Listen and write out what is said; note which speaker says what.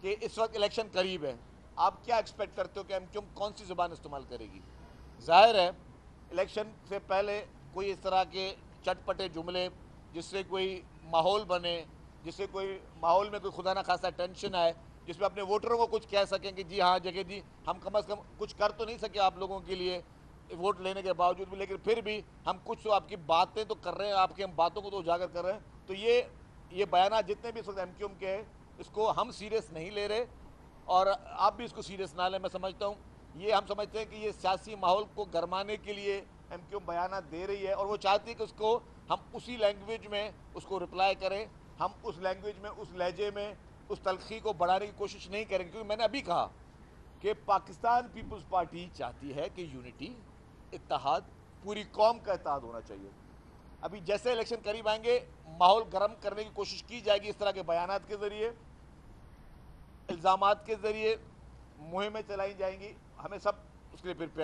Speaker 1: कि इस वक्त इलेक्शन करीब है, आप क्या एक्सपेक्ट करते हो कि एमक्यूएम कौन सी ज़ुबान इस्तेमाल करेगी? जाहिर है इलेक्शन से पहले कोई इस तरह के चटपटे जुमले जिससे कोई माहौल बने, जिससे कोई माहौल में कोई खुदा ना खासा टेंशन आए, जिसमें अपने वोटरों को कुछ कह सकें कि जी हाँ जगह जी हम कम अज़ कम कुछ कर तो नहीं सके आप लोगों के लिए वोट लेने के बावजूद भी, लेकिन फिर भी हम कुछ तो आपकी बातें तो कर रहे हैं, आपकी हम बातों को तो उजागर कर रहे हैं। तो ये बयान जितने भी इस वक्त एमक्यूएम के हैं इसको हम सीरियस नहीं ले रहे और आप भी इसको सीरियस ना लें। मैं समझता हूँ ये हम समझते हैं कि ये सियासी माहौल को गरमाने के लिए एमक्यूएम बयान दे रही है और वो चाहती है कि उसको हम उसी लैंग्वेज में उसको रिप्लाई करें, हम उस लैंग्वेज में, उस लहजे में, उस तलखी को बढ़ाने की कोशिश नहीं करेंगे। क्योंकि मैंने अभी कहा कि पाकिस्तान पीपल्स पार्टी चाहती है कि यूनिटी, इत्तेहाद, पूरी कौम का इत्तेहाद होना चाहिए। अभी जैसे इलेक्शन करीब आएंगे माहौल गर्म करने की कोशिश की जाएगी इस तरह के बयानात के ज़रिए, इल्ज़ामात के ज़रिए मुहिमें चलाई जाएंगी। हमें सब उसके लिए प्रिपेयर